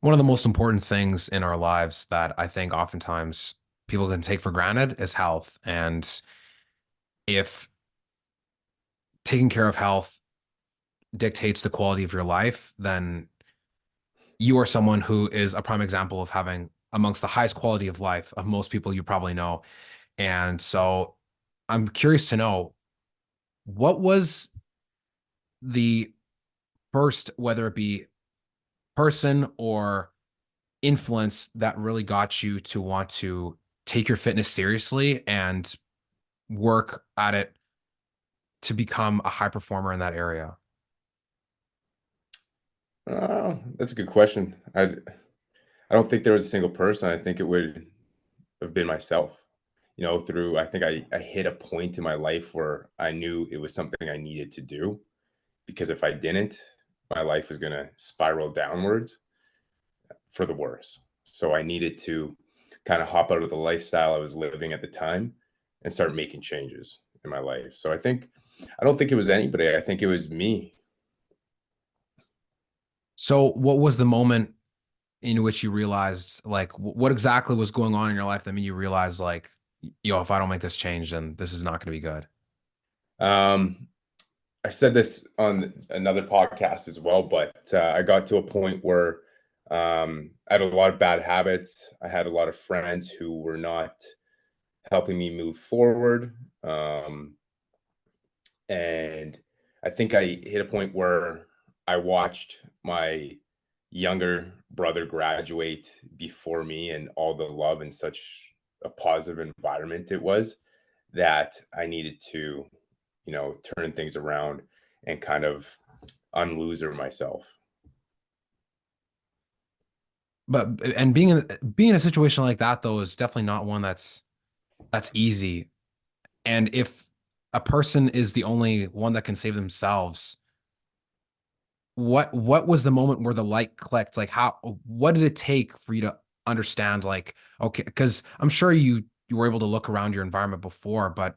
One of the most important things in our lives that I think oftentimes people can take for granted is health. And if taking care of health dictates the quality of your life, then you are someone who is a prime example of having amongst the highest quality of life of most people you probably know. And so I'm curious to know what was the first, whether it be person or influence that really got you to want to take your fitness seriously and work at it to become a high performer in that area? That's a good question. I don't think there was a single person. I think it would have been myself. Through I think I hit a point in my life where I knew it was something I needed to do because if I didn't, my life was going to spiral downwards for the worse. So I needed to kind of hop out of the lifestyle I was living at the time and start making changes in my life. So I don't think it was anybody. I think it was me. So what was the moment in which you realized like what exactly was going on in your life that made you realize like, if I don't make this change, then this is not going to be good? Um, I said this on another podcast as well, but I got to a point where I had a lot of bad habits. I had a lot of friends who were not helping me move forward. And I think I hit a point where I watched my younger brother graduate before me and all the love and such a positive environment it was that I needed to, turn things around and kind of unloser myself. But and being in a situation like that though is definitely not one that's easy. And if a person is the only one that can save themselves, what was the moment where the light clicked? Like what did it take for you to understand like, okay, because I'm sure you were able to look around your environment before, but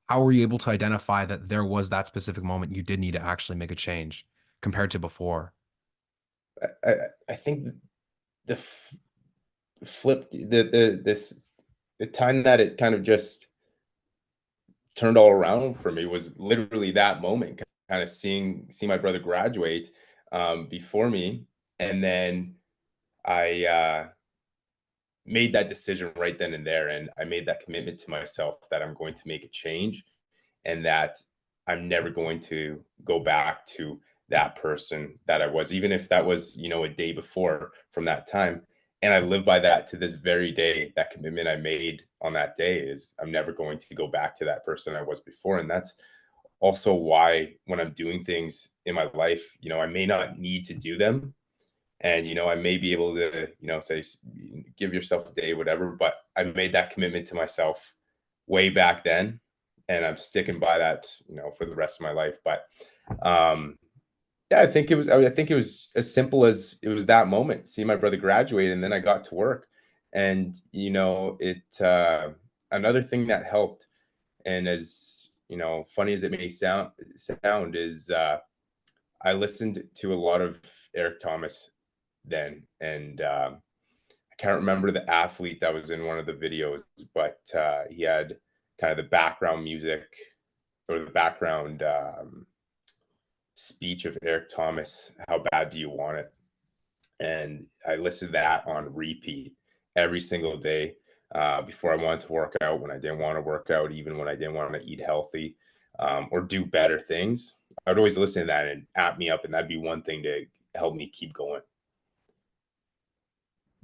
how were you able to identify that there was that specific moment you did need to actually make a change compared to before? I think the flip the time that it kind of just turned all around for me was literally that moment, kind of seeing my brother graduate before me, and then I made that decision right then and there, and I made that commitment to myself that I'm going to make a change, and that I'm never going to go back to that person that I was, even if that was, a day before from that time. And I live by that to this very day. That commitment I made on that day is I'm never going to go back to that person I was before. And that's also why when I'm doing things in my life, I may not need to do them. And, I may be able to, say, give yourself a day, whatever, but I made that commitment to myself way back then. And I'm sticking by that, for the rest of my life. But yeah, I think it was as simple as it was that moment, see my brother graduate, and then I got to work. And, another thing that helped, and as, funny as it may sound is I listened to a lot of Eric Thomas then, and I can't remember the athlete that was in one of the videos, but he had kind of the background music or the background speech of Eric Thomas. How bad do you want it? And I listened to that on repeat every single day before I wanted to work out, when I didn't want to work out, even when I didn't want to eat healthy or do better things. I would always listen to that and amp me up, and that'd be one thing to help me keep going.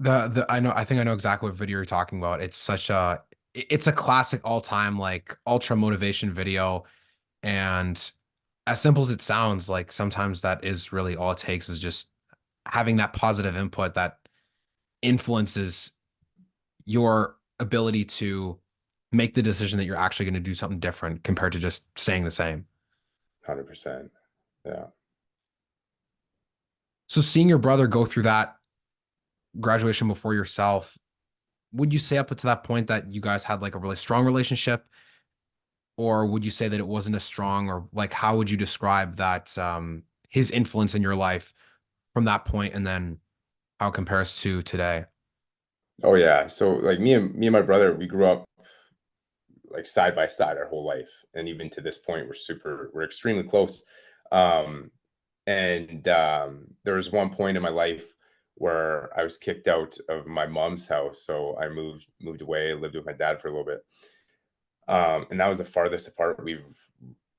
I think I know exactly what video you're talking about. It's a classic all-time like ultra motivation video. And as simple as it sounds, like sometimes that is really all it takes is just having that positive input that influences your ability to make the decision that you're actually going to do something different compared to just staying the same. 100%. Yeah. So seeing your brother go through that graduation before yourself, would you say up to that point that you guys had like a really strong relationship, or would you say that it wasn't as strong, or like how would you describe that his influence in your life from that point and then how it compares to today. Oh yeah. So like me and my brother, we grew up like side by side our whole life, and even to this point, we're extremely close. Um, and there was one point in my life where I was kicked out of my mom's house, so I moved away, lived with my dad for a little bit. And that was the farthest apart we've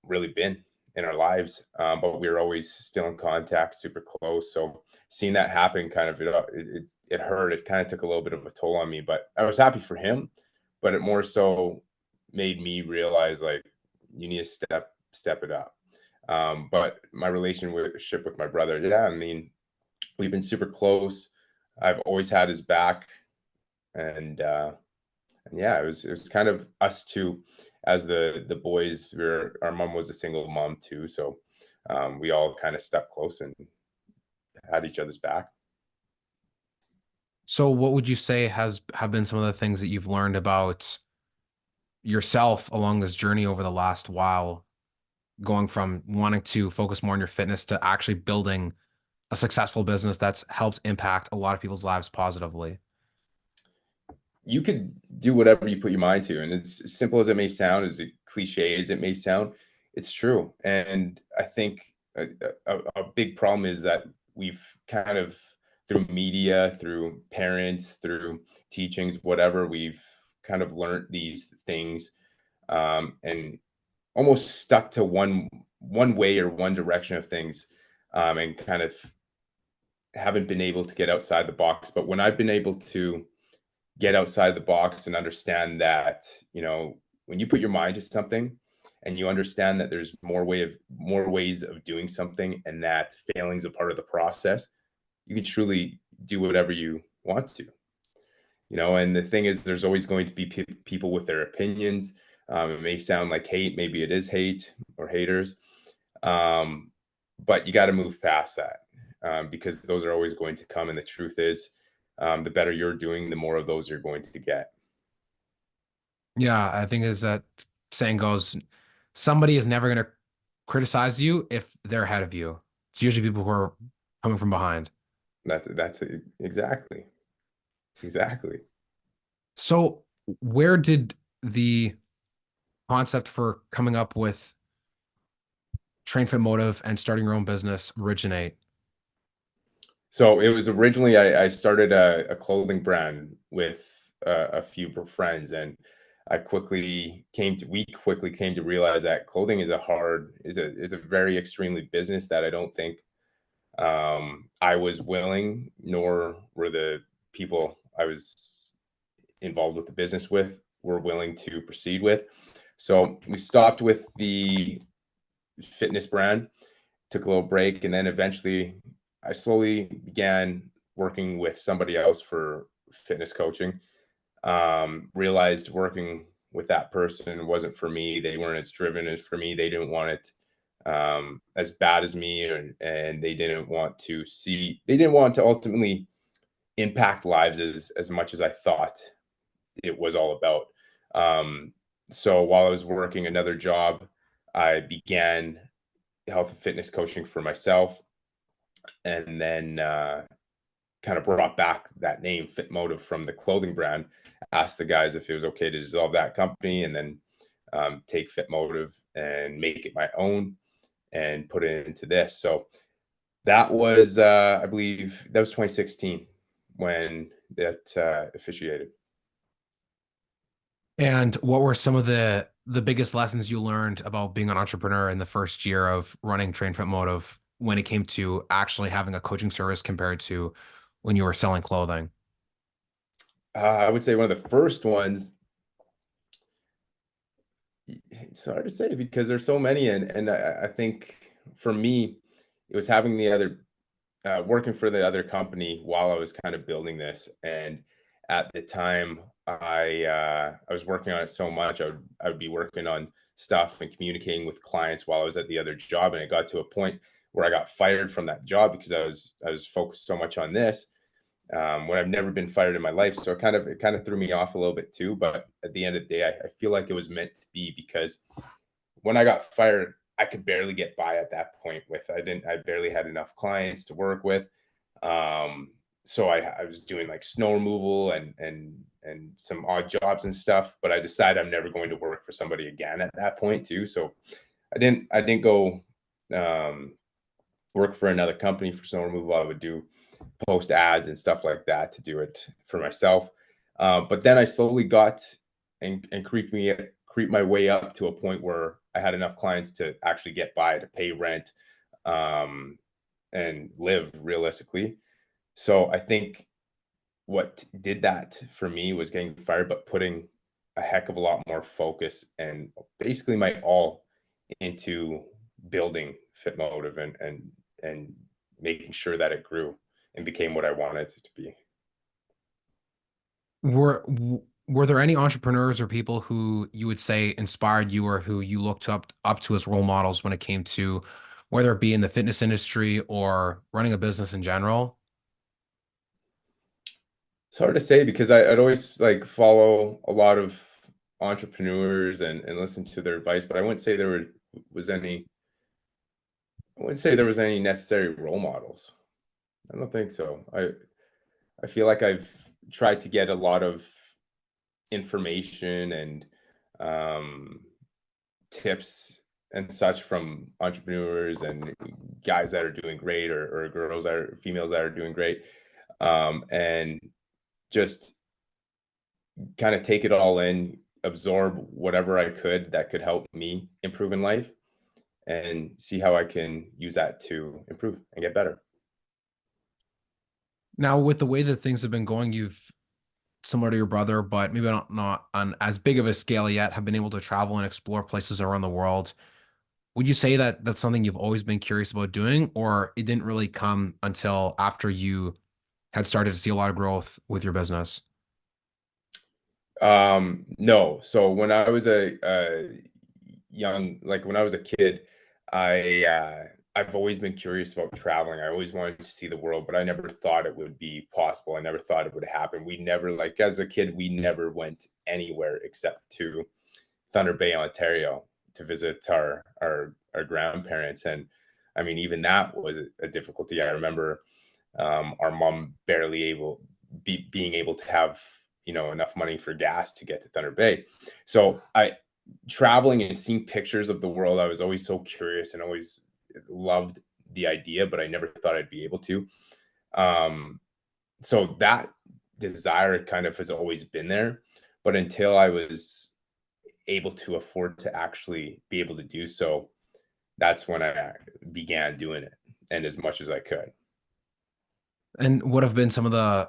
really been in our lives. But we were always still in contact, super close. So seeing that happen kind of it hurt. It kind of took a little bit of a toll on me, but I was happy for him. But it more so made me realize like you need to step it up. But my relationship with my brother, yeah, I mean, we've been super close. I've always had his back, and yeah, it was kind of us two as the boys. Our mom was a single mom too, so we all kind of stuck close and had each other's back. So what would you say have been some of the things that you've learned about yourself along this journey over the last while, going from wanting to focus more on your fitness to actually building a successful business that's helped impact a lot of people's lives positively? You could do whatever you put your mind to, and it's as simple as it may sound, as a cliche as it may sound, it's true. And I think a big problem is that we've kind of, through media, through parents, through teachings, whatever, we've kind of learned these things, and almost stuck to one way or one direction of things, and kind of haven't been able to get outside the box. But when I've been able to get outside the box and understand that, when you put your mind to something and you understand that there's more ways of doing something, and that failing is a part of the process, you can truly do whatever you want to. And the thing is, there's always going to be people with their opinions. It may sound like hate, maybe it is hate or haters, um, but you got to move past that, because those are always going to come. And the truth is, the better you're doing, the more of those you're going to get. Yeah, I think as that saying goes, somebody is never going to criticize you if they're ahead of you. It's usually people who are coming from behind. That's exactly, exactly. So, where did the concept for coming up with Train Fit Motive and starting your own business originate? So it was originally, I started a clothing brand with a few friends, and we quickly came to realize that clothing is a very extremely business that I don't think I was willing, nor were the people I was involved with the business with, were willing to proceed with. So we stopped with the fitness brand, took a little break, and then eventually I slowly began working with somebody else for fitness coaching. Realized working with that person wasn't for me. They weren't as driven as for me. They didn't want it as bad as me, and they didn't want to ultimately impact lives as much as I thought it was all about. Um, so while I was working another job, I began health and fitness coaching for myself, and then kind of brought back that name FitMotive from the clothing brand. Asked the guys if it was okay to dissolve that company, and then take FitMotive and make it my own and put it into this. So that was, I believe, that was 2016 when that officiated. And what were some of the biggest lessons you learned about being an entrepreneur in the first year of running Train Fit Motive when it came to actually having a coaching service compared to when you were selling clothing? I would say one of the first ones. It's hard to say because there's so many, and I think for me, it was having the other working for the other company while I was kind of building this. And at the time, I was working on it so much. I would be working on stuff and communicating with clients while I was at the other job, and it got to a point where I got fired from that job because I was focused so much on this, when I've never been fired in my life. So it kind of threw me off a little bit too. But at the end of the day, I feel like it was meant to be, because when I got fired, I could barely get by at that point. I barely had enough clients to work with. Um, so I was doing like snow removal and some odd jobs and stuff, but I decided I'm never going to work for somebody again at that point too. So I didn't go um, work for another company for snow removal. I would do post ads and stuff like that to do it for myself. But then I slowly got and creep my way up to a point where I had enough clients to actually get by to pay rent um, and live realistically. So I think what did that for me was getting fired, but putting a heck of a lot more focus and basically my all into building FitMotive and making sure that it grew and became what I wanted it to be. Were there any entrepreneurs or people who you would say inspired you or who you looked up to as role models when it came to whether it be in the fitness industry or running a business in general? It's hard to say because I'd always like follow a lot of entrepreneurs and listen to their advice, but was any I wouldn't say there was any necessary role models. I don't think so. I feel like I've tried to get a lot of information and um, tips and such from entrepreneurs and guys that are doing great or girls that are females that are doing great, and just kind of take it all in, absorb whatever I could that could help me improve in life, and see how I can use that to improve and get better. Now, with the way that things have been going, you've similar to your brother, but maybe not on as big of a scale yet, have been able to travel and explore places around the world. Would you say that that's something you've always been curious about doing, or it didn't really come until after you had started to see a lot of growth with your business? No. So when I was a young, like when I was a kid, I've always been curious about traveling. I always wanted to see the world, but I never thought it would be possible. I never thought it would happen. We never, like as a kid, we never went anywhere except to Thunder Bay, Ontario, to visit our grandparents. And I mean, even that was a difficulty. I remember our mom barely being able to have enough money for gas to get to Thunder Bay. So I traveling and seeing pictures of the world, I was always so curious and always loved the idea, but I never thought I'd be able to. Um, so that desire kind of has always been there, but until I was able to afford to actually be able to do so, that's when I began doing it and as much as I could. And what have been some of the,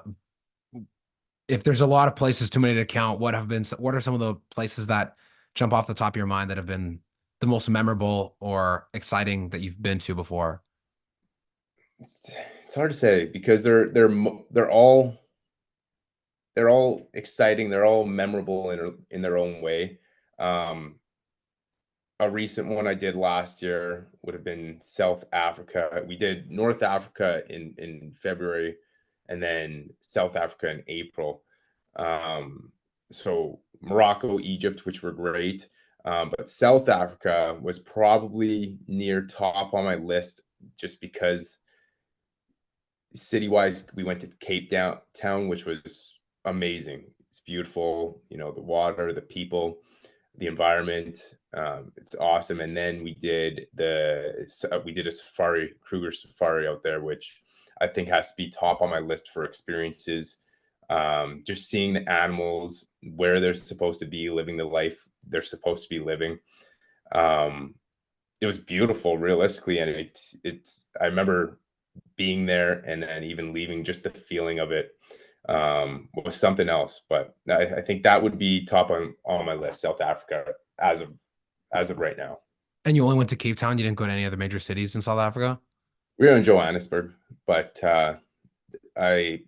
if there's a lot of places too many to count, what are some of the places that jump off the top of your mind that have been the most memorable or exciting that you've been to before? It's hard to say because they're all exciting, they're all memorable in their own way. Um, a recent one I did last year would have been South Africa. We did North Africa in February, and then South Africa in April. Um, so Morocco, Egypt, which were great, but South Africa was probably near top on my list just because city-wise, we went to Town, which was amazing. It's beautiful, the water, the people, the environment. It's awesome. And then we did a safari, Kruger Safari out there, which I think has to be top on my list for experiences. Just seeing the animals where they're supposed to be, living the life they're supposed to be living. Um, it was beautiful, realistically, and it's. I remember being there and then even leaving, just the feeling of it was something else. But I think that would be top on my list, South Africa, as of right now. And you only went to Cape Town. You didn't go to any other major cities in South Africa? We were in Johannesburg, but I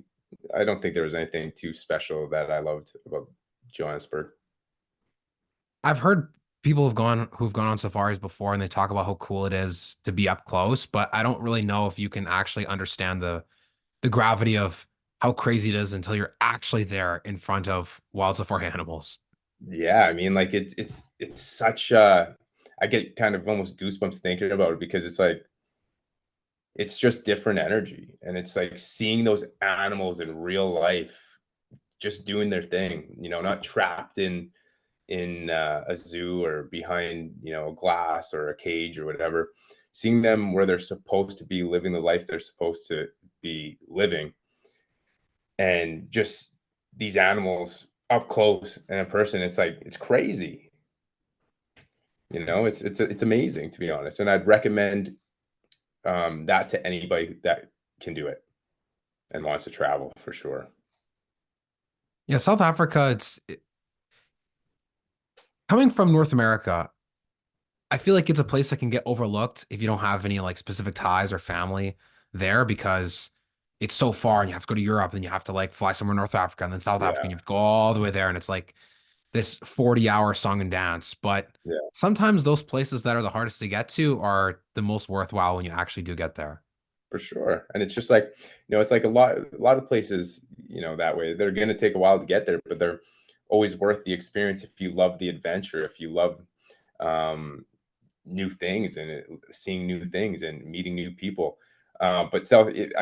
I don't think there was anything too special that I loved about Johannesburg. I've heard people who've gone on safaris before and they talk about how cool it is to be up close, but I don't really know if you can actually understand the gravity of how crazy it is until you're actually there in front of wild safari animals. Yeah, I mean, like it's such I get kind of almost goosebumps thinking about it because it's like it's just different energy. And it's like seeing those animals in real life just doing their thing, not trapped in a zoo or behind, a glass or a cage or whatever. Seeing them where they're supposed to be living the life they're supposed to be living, and just these animals up close and in person, it's like it's crazy. It's amazing, to be honest, and I'd recommend that to anybody that can do it and wants to travel for sure. Yeah, South Africa, coming from North America, I feel like it's a place that can get overlooked if you don't have any like specific ties or family there because it's so far and you have to go to Europe and you have to like fly somewhere in North Africa and then South Africa and Yeah, you have to go all the way there and it's like this 40-hour song and dance. But yeah, sometimes those places that are the hardest to get to are the most worthwhile when you actually do get there. for sure. And it's just like, it's like a lot of places, that way. They're gonna take a while to get there, but they're always worth the experience if you love the adventure, if you love um new things and seeing new things and meeting new people. I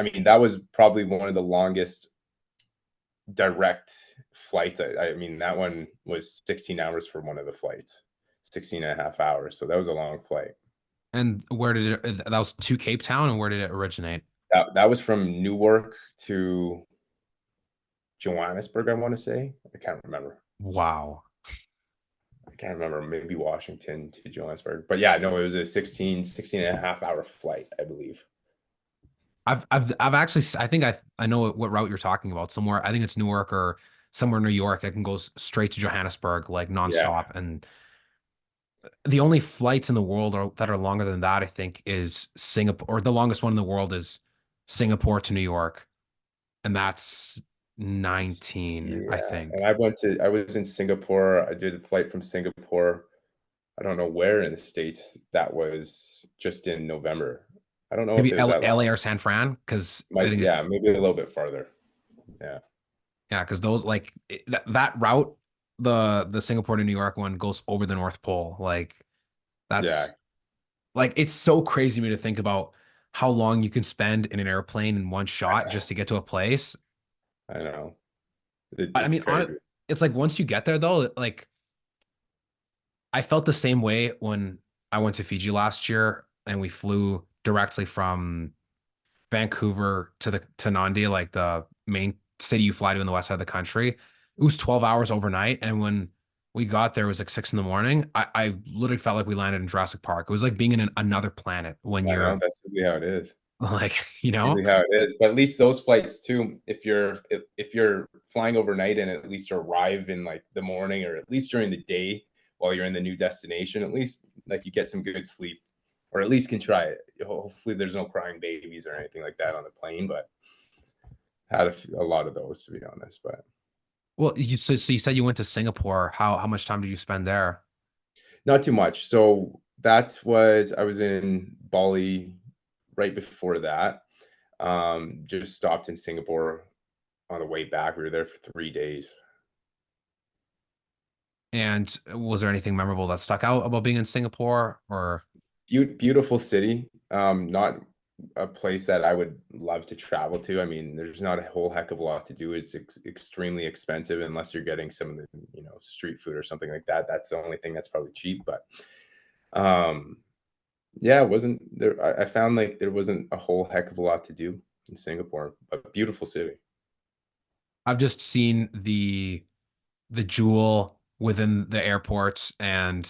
mean, that was probably one of the longest direct flights. I mean, that one was 16 hours for one of the flights, 16 and a half hours. So that was a long flight. And where did that was to Cape Town and where did it originate? That was from Newark to Johannesburg, I want to say. I can't remember. Wow. I can't remember. Maybe Washington to Johannesburg. But yeah, no, it was a 16 and a half hour flight, I believe. I've actually I think I know what route you're talking about. Somewhere I think it's Newark or somewhere in New York that can go straight to Johannesburg like Yeah. nonstop. And the only flights in the world that are longer than that, I think, is Singapore, or the longest one in the world is Singapore to New York, and that's 19, I Yeah. And think. I was in Singapore. I did a flight from Singapore. I don't know where in the States that was, just in November. I don't know if Maybe it was that LA long. or San Fran, because I Might, think yeah, it's maybe a little bit farther. Yeah. yeah, because those like that route, the Singapore to New York one goes over the North Pole. Like Yeah, that's like it's so crazy to me to think about how long you can spend in an airplane in one shot just to get to a place. I know. I It's mean, on it, crazy. it's like once you get there though, like I felt the same way when I went to Fiji last year and we flew directly from Vancouver to Nandi, like the main city you fly to in the west side of the country. It was 12 hours overnight. And when we got there, it was like 6 in the morning. I literally felt like we landed in Jurassic Park. It was like being in another planet when I know, you're that's really how it is. like, you know? Really how it is. But at least those flights too, if you're flying overnight and at least arrive in like the morning or at least during the day while you're in the new destination, at least like you get some good sleep, or at least can try it. Hopefully there's no crying babies or anything like that on the plane, but had a lot of those, to be honest. But Well, so you said you went to Singapore. How much time did you spend there? not too much. So I was in Bali right before that. Just stopped in Singapore on the way back. We were there for 3 days. And was there anything memorable that stuck out about being in Singapore or Beautiful city. Not a place that I would love to travel to. I mean, there's not a whole heck of a lot to do. It's extremely expensive unless you're getting some of the, street food or something like that. That's the only thing that's probably cheap. But um, yeah, it wasn't there. I found like there wasn't a whole heck of a lot to do in Singapore, but beautiful city. I've just seen the jewel within the airport and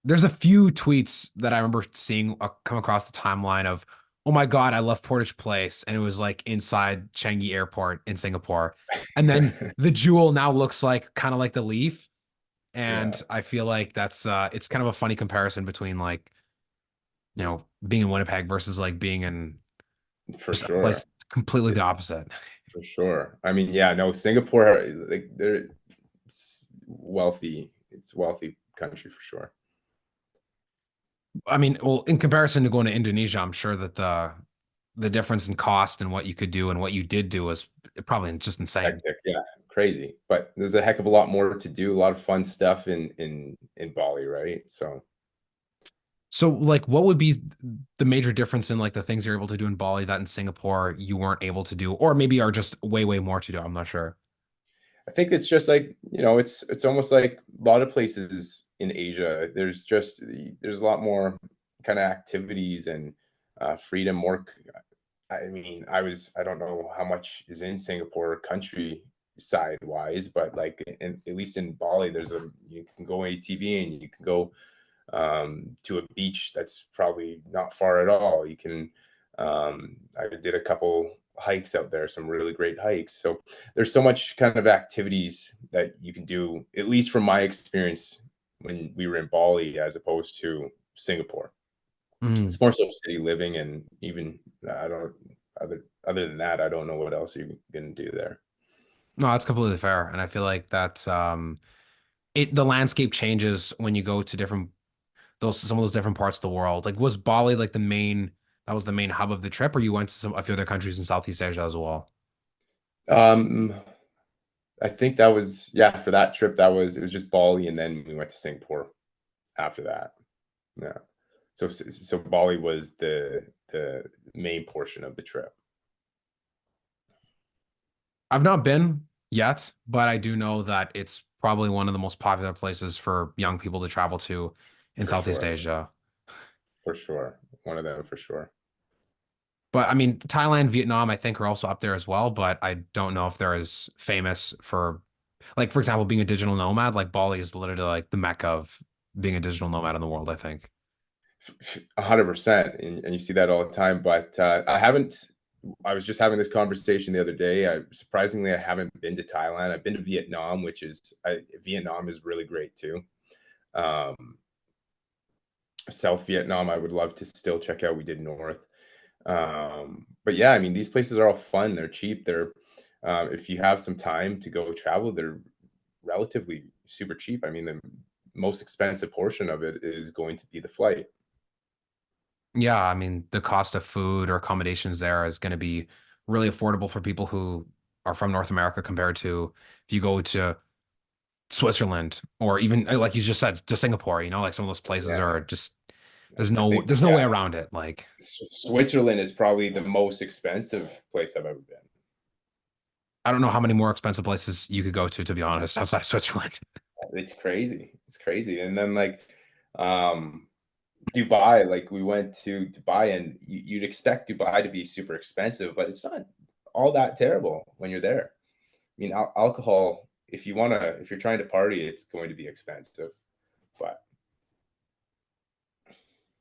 there's a few tweets that I remember seeing come across the timeline of oh my God, I love Portage Place and it was like inside Changi Airport in Singapore. And then the jewel now looks like kind of like the Leaf Yeah, and I feel like that's it's kind of a funny comparison between like being in Winnipeg versus like being in for just a sure. place completely the opposite. For sure. I mean, yeah, no, Singapore, like it's wealthy. It's a wealthy country for sure. I mean, well, in comparison to going to Indonesia, I'm sure that the difference in cost and what you could do and what you did do was probably just insane. Hectic, yeah, crazy. But there's a heck of a lot more to do, a lot of fun stuff in Bali, right? So So, like, what would be the major difference in like the things you're able to do in Bali that in Singapore you weren't able to do, or maybe are just way, way more to do? I'm not sure. I think it's just like, it's almost like a lot of places in Asia. There's a lot more kind of activities and freedom. I mean, I don't know how much is in Singapore countryside wise, but like at least in Bali, you can go ATV and you can go to a beach that's probably not far at all. I did a couple hikes out there, some really great hikes. So there's so much kind of activities that you can do, at least from my experience when we were in Bali, as opposed to Singapore. Mm. It's more so city living, and even I don't other than that, I don't know what else you're gonna do there. No, that's completely fair, and I feel like that's it. The landscape changes when you go to different those some of those different parts of the world. Like, was Bali like the main? That was the main hub of the trip, or you went to a few other countries in Southeast Asia as well? Um, I think that was, yeah, for that trip, it was just Bali, and then we went to Singapore after that. Yeah. So Bali was the main portion of the trip, I've not been yet, but I do know that it's probably one of the most popular places for young people to travel to in for Southeast sure, Asia. for sure. One of them for sure. But I mean, Thailand, Vietnam, I think are also up there as well, but I don't know if they're as famous for, like, for example, being a digital nomad. Like Bali is literally like the mecca of being a digital nomad in the world, I think. 100%, and you see that all the time. But I haven't. I was just having this conversation the other day. Surprisingly, I haven't been to Thailand. I've been to Vietnam, Vietnam is really great too. Um, South Vietnam, I would love to still check out. We did North. But yeah, I mean, these places are all fun. They're cheap. If you have some time to go travel, they're relatively super cheap. I mean, the most expensive portion of it is going to be the flight. Yeah, I mean, the cost of food or accommodations there is going to be really affordable for people who are from North America compared to if you go to Switzerland or even like you just said to Singapore, like some of those places Yeah, are just I think, there's no yeah, way around it. Like Switzerland is probably the most expensive place I've ever been. I don't know how many more expensive places you could go to be honest, outside of Switzerland. It's crazy. It's crazy. And then like um Dubai, like we went to Dubai, and you'd expect Dubai to be super expensive, but it's not all that terrible when you're there. I mean, alcohol, if you're trying to party, it's going to be expensive. But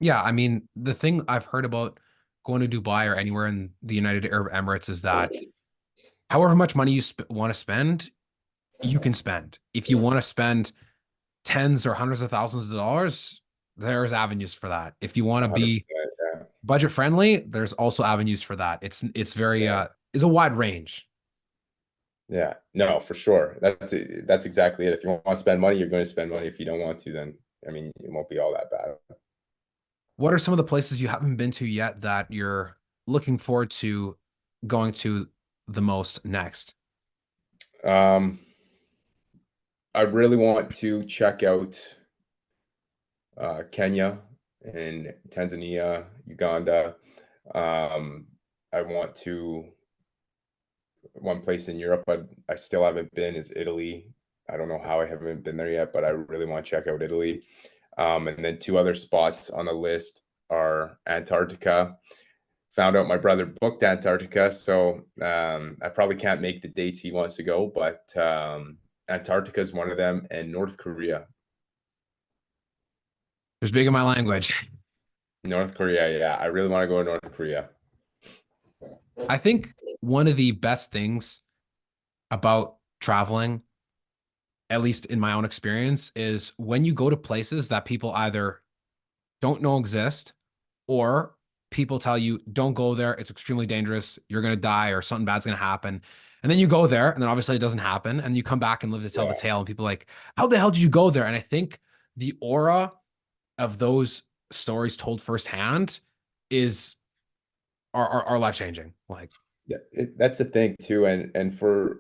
Yeah, I mean, the thing I've heard about going to Dubai or anywhere in the United Arab Emirates is that however much money you want to spend, you can spend. If you want to spend tens or hundreds of thousands of dollars, there's avenues for that. If you want to be 100%, yeah. budget friendly, there's also avenues for that. It's very Yeah. it's a wide range. Yeah. No, for sure. That's it. That's exactly it. If you want to spend money, you're going to spend money. If you don't want to, then I mean, it won't be all that bad. What are some of the places you haven't been to yet that you're looking forward to going to the most next? Um, I really want to check out Kenya and Tanzania, Uganda. Um, I want to One place in Europe I still haven't been is Italy. I don't know how I haven't been there yet, but I really want to check out Italy. And then two other spots on the list are Antarctica. Found out my brother booked Antarctica, so I probably can't make the dates he wants to go, but Antarctica is one of them, and North Korea. You're speaking my language. North Korea, yeah, I really want to go to North Korea. I think one of the best things about traveling, at least in my own experience, is when you go to places that people either don't know exist or people tell you don't go there, it's extremely dangerous, you're going to die or something bad's going to happen. And then you go there and then obviously it doesn't happen and you come back and live to tell the Yeah, tale and people are like, how the hell did you go there? And I think the aura of those stories told firsthand is are life changing. Like, that's the thing too, and for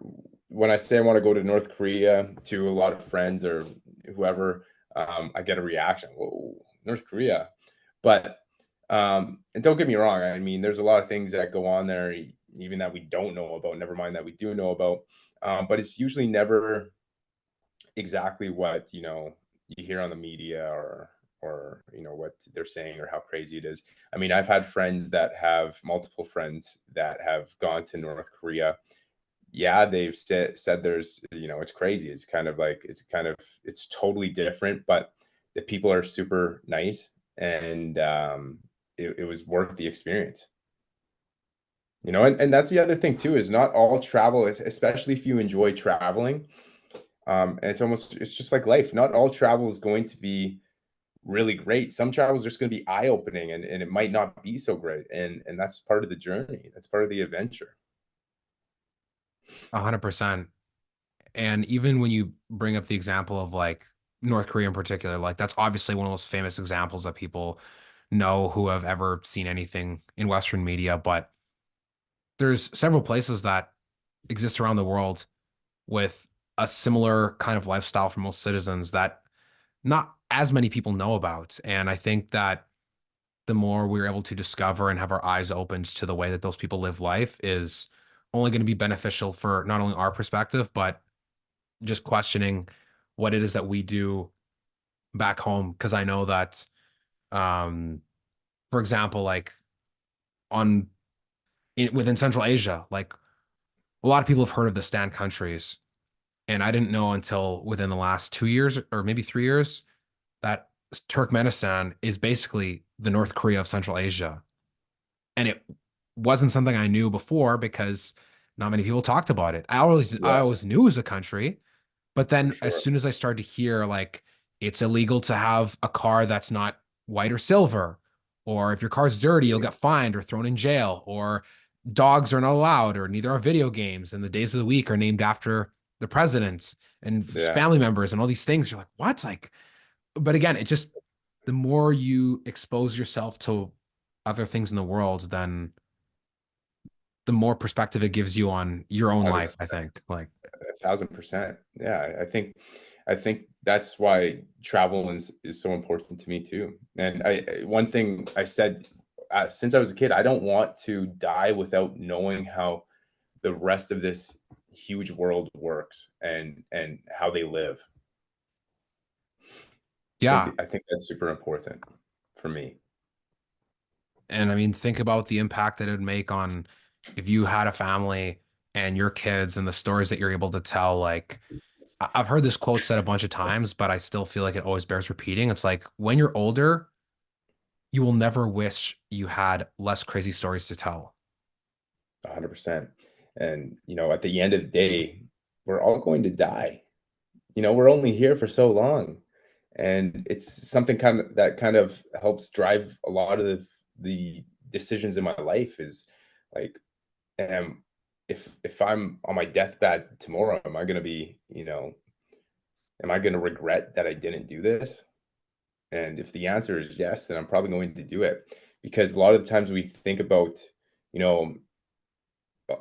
when I say I want to go to North Korea to a lot of friends or whoever, I get a reaction. Whoa, North Korea. But and don't get me wrong, I mean, there's a lot of things that go on there, even that we don't know about, never mind that we do know about. But it's usually never exactly what, you hear on the media, or what they're saying or how crazy it is. I mean, I've had friends that have multiple friends that have gone to North Korea. Yeah, they've said there's, it's crazy. It's kind of like, it's totally different, but the people are super nice, and it was worth the experience. And that's the other thing too, is not all travel, especially if you enjoy traveling. And it's just like life. Not all travel is going to be really great. Some travel is just going to be eye opening, and it might not be so great. And that's part of the journey. That's part of the adventure. 100%. And even when you bring up the example of like North Korea in particular, like that's obviously one of those famous examples that people know who have ever seen anything in Western media. But there's several places that exist around the world with a similar kind of lifestyle for most citizens that not as many people know about. And I think that the more we're able to discover and have our eyes opened to the way that those people live life is only going to be beneficial for not only our perspective, but just questioning what it is that we do back home. Cause I know that, um, for example, like on within Central Asia, like a lot of people have heard of the stand countries. And I didn't know until within the last 2 years or maybe 3 years that Turkmenistan is basically the North Korea of Central Asia. And it wasn't something I knew before because not many people talked about it. I Yeah, always knew it was a country, but for then as sure. soon as I started to hear like it's illegal to have a car that's not white or silver, or if your car's dirty, you'll get fined or thrown in jail, or dogs are not allowed, or neither are video games, and the days of the week are named after the presidents and Yeah, family members and all these things. You're like, what? Like, but again, it just the more you expose yourself to other things in the world, then the more perspective it gives you on your own life, I think. Like, 1,000%. Yeah, I think that's why travel is so important to me too. And one thing I said, since I was a kid, I don't want to die without knowing how the rest of this huge world works, and how they live. I yeah. think I think that's super important for me. And I mean, think about the impact that it would make on if you had a family and your kids and the stories that you're able to tell. Like, I've heard this quote said a bunch of times, but I still feel like it always bears repeating. It's like when you're older, you will never wish you had less crazy stories to tell. 100%. And at the end of the day, we're all going to die. We're only here for so long. And it's something that kind of helps drive a lot of the decisions in my life, is like, um if I'm on my deathbed tomorrow, am I going to regret that I didn't do this? And if the answer is yes, then I'm probably going to do it, because a lot of the times we think about, you know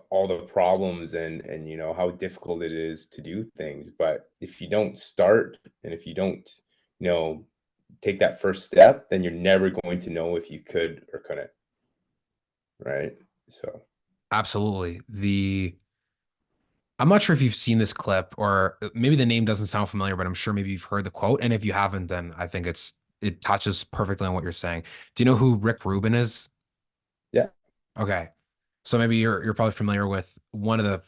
all the problems, and how difficult it is to do things, but if you don't start, and if you don't, you know take that first step, then you're never going to know if you could or couldn't, right? So Absolutely. I'm not sure if you've seen this clip or maybe the name doesn't sound familiar, but I'm sure maybe you've heard the quote. And if you haven't, then I think it touches perfectly on what you're saying. Do you know who Rick Rubin is? yeah, Okay. So maybe you're probably familiar with one of the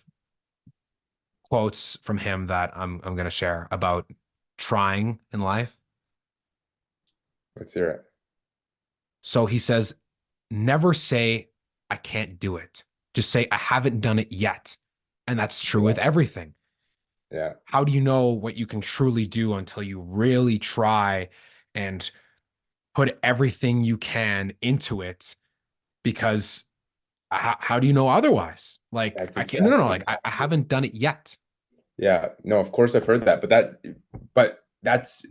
quotes from him that I'm gonna share about trying in life. let's hear it. So he says, never say I can't do it. Just say I haven't done it yet. And that's true with Yeah, everything. yeah, How do you know what you can truly do until you really try and put everything you can into it? Because how do you know otherwise? Like, that's I can't, no, no, no, like, I exactly. haven't done it yet. Yeah, no, of course I've heard that, but that's,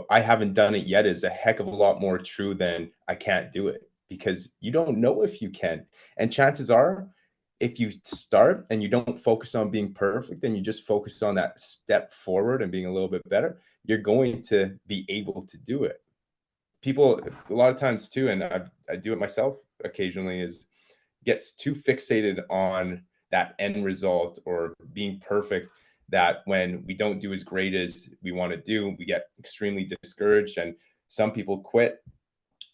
I haven't done it yet is a heck of a lot more true than I can't do it, because you don't know if you can. And chances are, if you start and you don't focus on being perfect, and you just focus on that step forward and being a little bit better, you're going to be able to do it. people a lot of times too, and I do it myself occasionally, is gets too fixated on that end result or being perfect, that when we don't do as great as we want to do, we get extremely discouraged, and some people quit,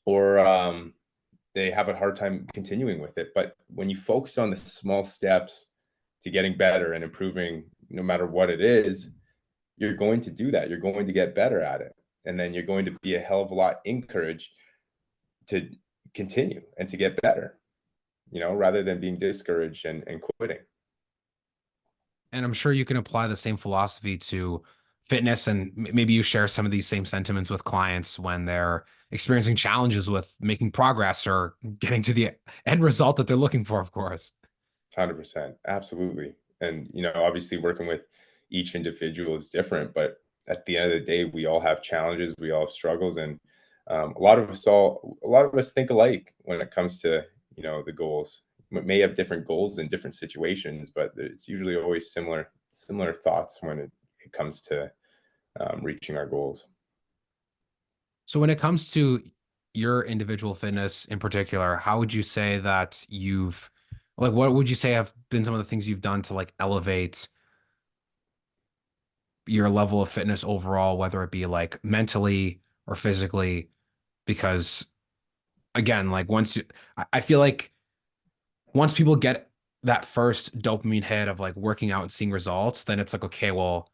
or they have a hard time continuing with it. But when you focus on the small steps to getting better and improving, no matter what it is, you're going to do that. You're going to get better at it. And then you're going to be a hell of a lot encouraged to continue and to get better, rather than being discouraged and quitting. And I'm sure you can apply the same philosophy to fitness, and maybe you share some of these same sentiments with clients when they're experiencing challenges with making progress or getting to the end result that they're looking for, of course. 100%. Absolutely. And, obviously working with each individual is different, but at the end of the day, we all have challenges, we all have struggles. And a lot of us think alike when it comes to, the goals. We may have different goals in different situations, but it's usually always similar thoughts when it comes to reaching our goals. So when it comes to your individual fitness in particular, how would you say that what would you say have been some of the things you've done to like elevate your level of fitness overall, whether it be like mentally or physically? Because again, like I feel like once people get that first dopamine hit of like working out and seeing results, then it's like, okay, well,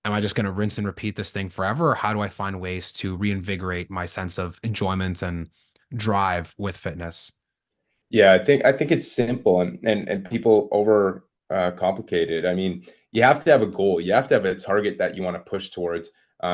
am I just going to rinse and repeat this thing forever? Or how do I find ways to reinvigorate my sense of enjoyment and drive with fitness? Yeah, I think it's simple, and people over complicate it. I mean, you have to have a goal. You have to have a target that you want to push towards.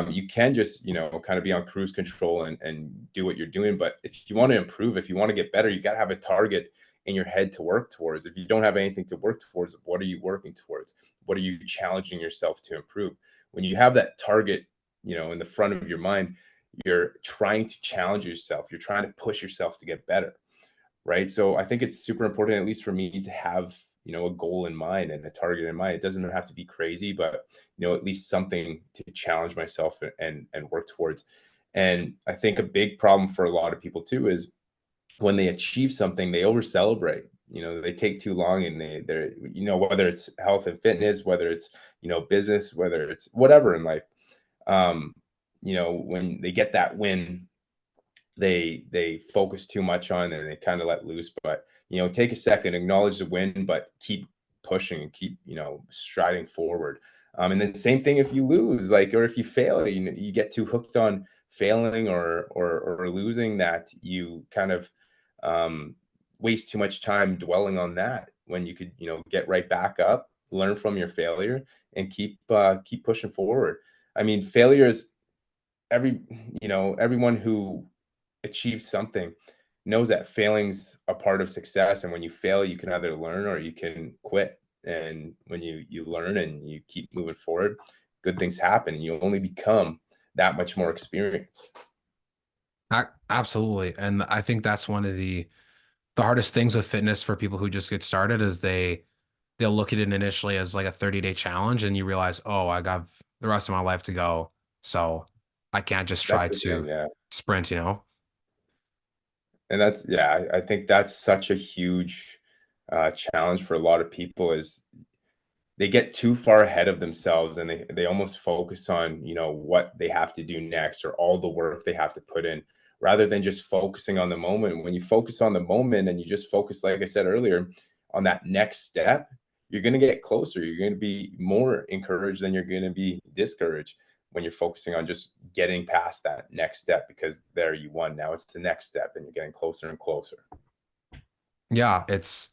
You can just, kind of be on cruise control and do what you're doing. But if you want to improve, if you want to get better, you got to have a target in your head to work towards. If you don't have anything to work towards, what are you working towards? What are you challenging yourself to improve? When you have that target, in the front of your mind, you're trying to challenge yourself. You're trying to push yourself to get better, right? So I think it's super important, at least for me, to have, a goal in mind and a target in mind. It doesn't have to be crazy, but at least something to challenge myself and work towards. And I think a big problem for a lot of people too is when they achieve something, they over celebrate. They take too long, and they're, whether it's health and fitness, whether it's, business, whether it's whatever in life. Um, when they get that win, they focus too much on it and they kind of let loose. But take a second, acknowledge the win, but keep pushing and keep striding forward. And then same thing if you lose, like, or if you fail, you get too hooked on failing or losing, that you kind of um waste too much time dwelling on that, when you could get right back up, learn from your failure, and keep pushing forward. I mean, failure is every everyone who achieves something knows that failing's a part of success. And when you fail, you can either learn or you can quit. And when you learn and you keep moving forward, good things happen. You only become that much more experienced. Absolutely. And I think that's one of the hardest things with fitness for people who just get started is they'll look at it initially as like a 30-day challenge, and you realize, oh, I got the rest of my life to go. So I can't just try That's the thing, to yeah. sprint, you know? And that's, yeah, I think that's such a huge challenge for a lot of people, is they get too far ahead of themselves, and they almost focus on what they have to do next, or all the work they have to put in, rather than just focusing on the moment. When you focus on the moment and you just focus, like I said earlier, on that next step, you're going to get closer. You're going to be more encouraged than you're going to be discouraged, when you're focusing on just getting past that next step, because there you won. Now it's the next step and you're getting closer and closer. Yeah, it's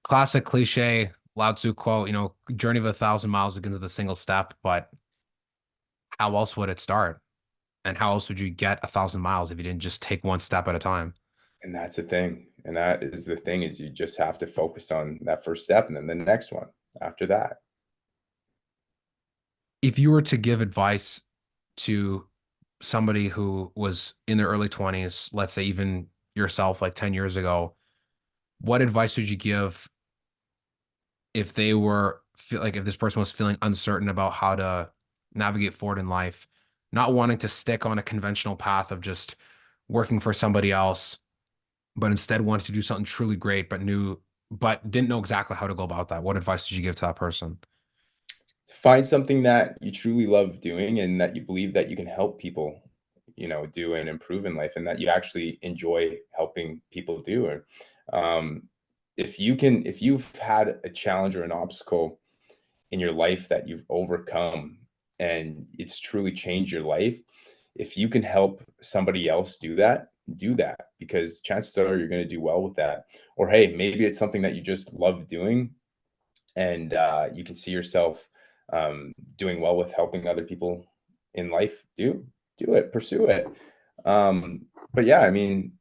classic cliche Lao Tzu quote, journey of 1,000 miles begins with a single step, but how else would it start? And how else would you get 1,000 miles if you didn't just take one step at a time? And that's the thing. And that is the thing, is you just have to focus on that first step and then the next one after that. If you were to give advice to somebody who was in their early 20s, let's say even yourself, like 10 years ago, what advice would you give if if this person was feeling uncertain about how to navigate forward in life? not wanting to stick on a conventional path of just working for somebody else, but instead wanted to do something truly great, but didn't know exactly how to go about that. What advice did you give to that person? Find something that you truly love doing and that you believe that you can help people, do and improve in life, and that you actually enjoy helping people do. Or if you've had a challenge or an obstacle in your life that you've overcome and it's truly changed your life, if you can help somebody else do that, because chances are you're going to do well with that. Or hey, maybe it's something that you just love doing, and you can see yourself doing well with helping other people in life. Do it, pursue it. But yeah, I mean,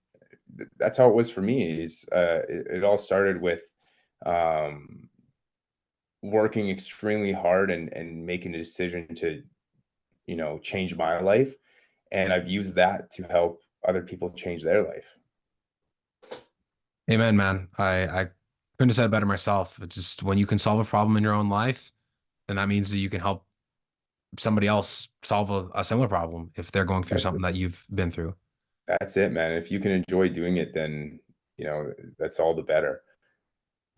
that's how it was for me. Is it all started with um, working extremely hard and making a decision to change my life, and I've used that to help other people change their life. Amen, man. I couldn't have said it better myself. It's just when you can solve a problem in your own life, then that means that you can help somebody else solve a similar problem if they're going through That's something it. that you've been through. That's it, man. If you can enjoy doing it, then that's all the better.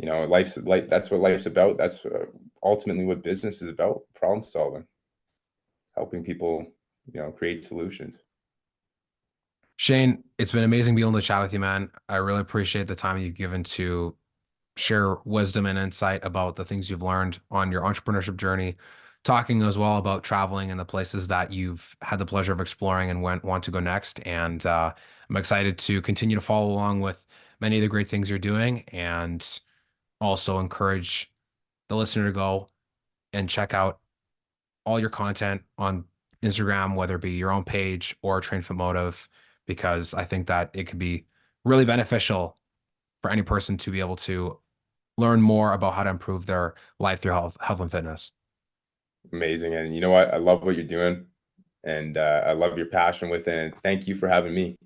Life's like that's what life's about. That's ultimately what business is about: problem solving, helping people, create solutions. Shane, it's been amazing being able to chat with you, man. I really appreciate the time you've given to share wisdom and insight about the things you've learned on your entrepreneurship journey, talking as well about traveling and the places that you've had the pleasure of exploring and want to go next. And I'm excited to continue to follow along with many of the great things you're doing and also encourage the listener to go and check out all your content on Instagram, whether it be your own page or Train Fit Motive, because I think that it could be really beneficial for any person to be able to learn more about how to improve their life through health and fitness. Amazing, and you know what? I love what you're doing, and I love your passion with it. And thank you for having me.